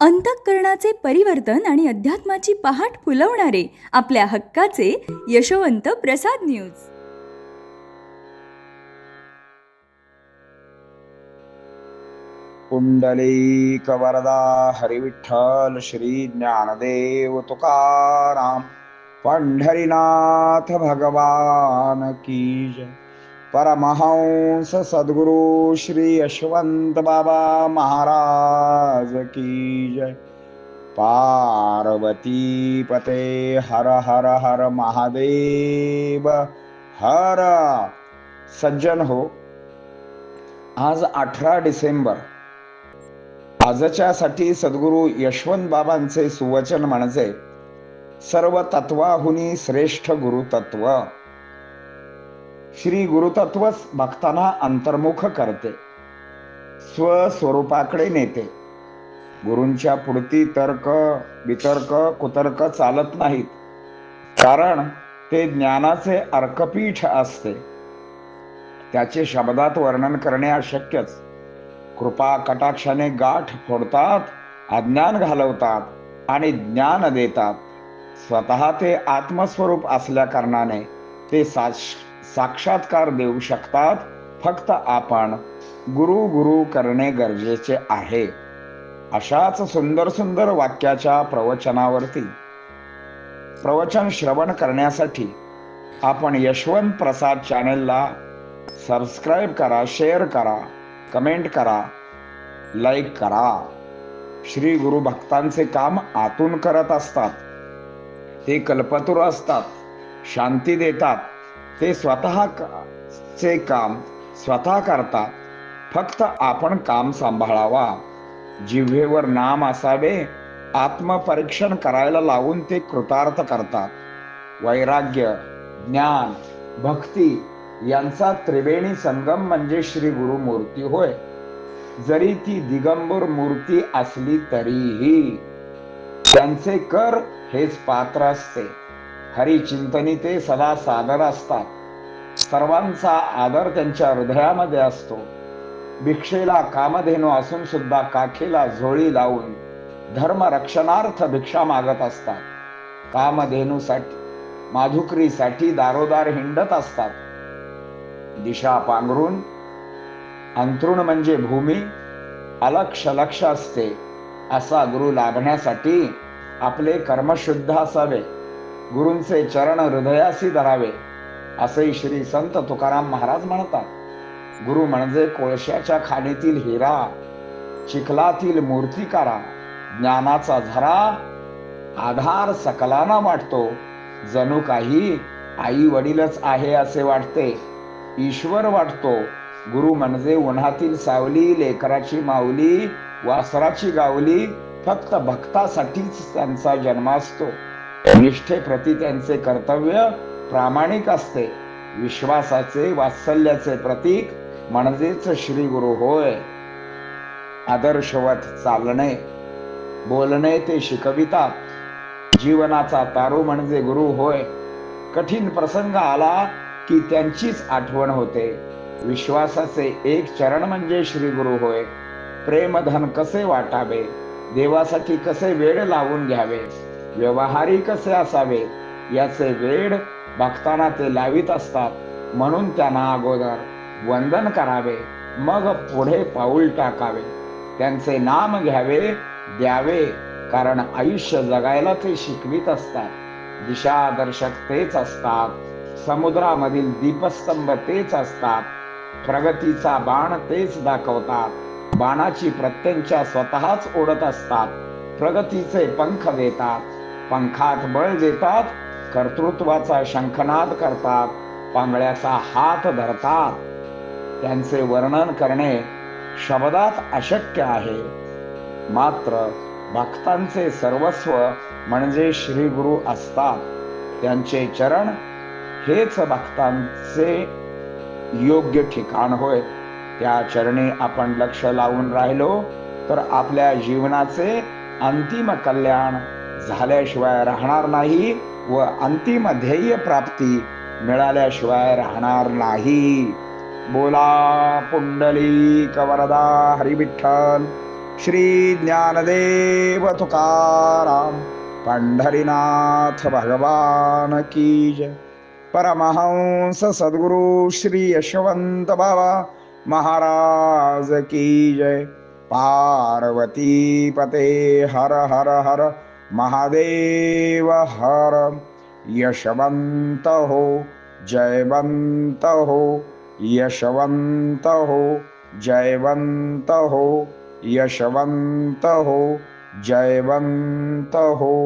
अंतःकरणाचे परिवर्तन आणि अध्यात्माची पहाट फुलवणारे आपल्या हक्काचे यशोवंत प्रसाद न्यूज. पुंडलिक वरदा हरिविठ्ठल श्री ज्ञानदेव तुकाराम पंढरीनाथ भगवान की जय. परमहंस सद्गुरु श्री यशवंत बाबा महाराज की जय. पार्वती पते हर हर हर महादेव हर. सज्जन हो, आज 18 डिसेंबर, आजच्यासाठी सद्गुरु यशवंत बाबांचे सुवचन म्हणजे सर्व तत्वाहुनी श्रेष्ठ गुरुतत्व. श्री गुरुतत्व भक्तांना अंतर्मुख करते, स्वस्वरूपाकडे नेते. गुरूंच्या पुढती तर्क वितर्क कुतर्क चालत नाहीत, कारण ते ज्ञानाचे अर्कपीठ असते. त्याचे शब्दात वर्णन करणे अशक्यच. कृपा कटाक्षाने गाठ फोडतात, अज्ञान घालवतात आणि ज्ञान देतात. स्वतः ते आत्मस्वरूप असल्या कारणाने ते साक्षात्कार देऊ शकतात. फक्त आपण गुरु गुरु करणे गरजेचे आहे. अशाच सुंदर सुंदर वाक्याच्या प्रवचनावरती प्रवचन श्रवण करण्यासाठी आपण यशवंत प्रसाद चॅनेलला सबस्क्राईब करा, शेअर करा, कमेंट करा, लाईक करा. श्री गुरु भक्तांचे काम आतून करत असतात. ते कल्पतरू असतात, शांती देतात. ते स्वतःचे काम स्वतः करतात. फक्त आपण काम सांभाळावा. जिव्हेवर नाम असावे. आत्मपरीक्षण करायला लावून ते कृतार्थ करतात. वैराग्य, ज्ञान, भक्ती यांचा त्रिवेणी संगम म्हणजे श्री गुरु मूर्ती होय. जरी ती दिगंबर मूर्ती असली तरीही त्यांचे कर हेच पात्र असते. हरिचिंतनी ते सदा सादर असतात. सर्वांचा आदर त्यांच्या हृदयामध्ये असतो. भिक्षेला कामधेनू असून सुद्धा काखेला झोळी लावून धर्म रक्षणार्थ भिक्षा मागत असतात. कामधेनूसाठी माधुकरीसाठी दारोदार हिंडत असतात. दिशा पांघरून अंथरुण म्हणजे भूमी अलक्ष लक्ष असते. असा गुरु लाभण्यासाठी आपले कर्म शुद्ध असावे. गुरूंचे चरण हृदयासी धरावे, असे श्री संत तुकाराम महाराज म्हणतात. गुरु म्हणजे कोळशाच्या खाणीतील हिरा, चिखलातील मूर्तिकारा, ज्ञानाचा झरा, आधार सकलांना वाटतो. जणू काही आई वडीलच आहे असे वाटते. ईश्वर वाटतो. गुरु म्हणजे उन्हातील सावली, लेकराची माऊली, वासराची गावली. फक्त भक्तासाठीच त्यांचा जन्म असतो. निष्ठेप्रती त्यांचे कर्तव्य प्रामाणिक असते. विश्वासाचे वात्सल्याचे प्रतीक म्हणजेच श्री गुरु होय. आदर्शवत चालणे बोलणे ते शिकवितात. जीवनाचा तारू म्हणजे गुरु होय. कठीण प्रसंग आला की त्यांचीच आठवण होते. विश्वासाचे एक चरण म्हणजे श्री गुरु होय. प्रेमधन कसे वाटावे, देवासाठी कसे वेळ लावून घ्यावे, व्यवहारी कसे असावे याचे वेळ भक्तांना ते लावित असतात. म्हणून त्यांना अगोदर वंदन करावे, मग पुढे पाऊल टाकावे. त्यांचे नाम घ्यावे, द्यावे, कारण आयुष्य जगायला ते शिकवित असतात. दिशादर्शक तेच असतात. समुद्रामधील दीपस्तंभ तेच असतात. प्रगतीचा बाण तेच दाखवतात. बाणाची प्रत्यंचा स्वतःच ओढत असतात. प्रगतीचे पंख देतात, पंखात बळ देतात. कर्तृत्वाचा शंखनाद करतात, पांगळ्याचा हात धरतात. त्यांचे वर्णन करणे शब्दात अशक्य आहे. मात्र भक्तांचे सर्वस्व म्हणजे श्री गुरु असतात. त्यांचे चरण हेच भक्तांचे योग्य ठिकाण होय. त्या चरणी आपण लक्ष लावून राहिलो तर आपल्या जीवनाचे अंतिम कल्याण झाल्याशिवाय राहणार नाही व अंतिम ध्येय प्राप्ती मिळाल्याशिवाय राहणार नाही. बोला पुंडलिक वरदा हरिविठ्ठल श्री ज्ञानदेव तुकाराम पंढरीनाथ भगवान की जय. परमहंस सद्गुरु श्री यशवंत बाबा महाराज की जय. पार्वती पते हर हर हर महादेव हर. यशवंत हो जयवंत हो यशवंत हो जयवंत हो यशवंत हो जयवंत हो.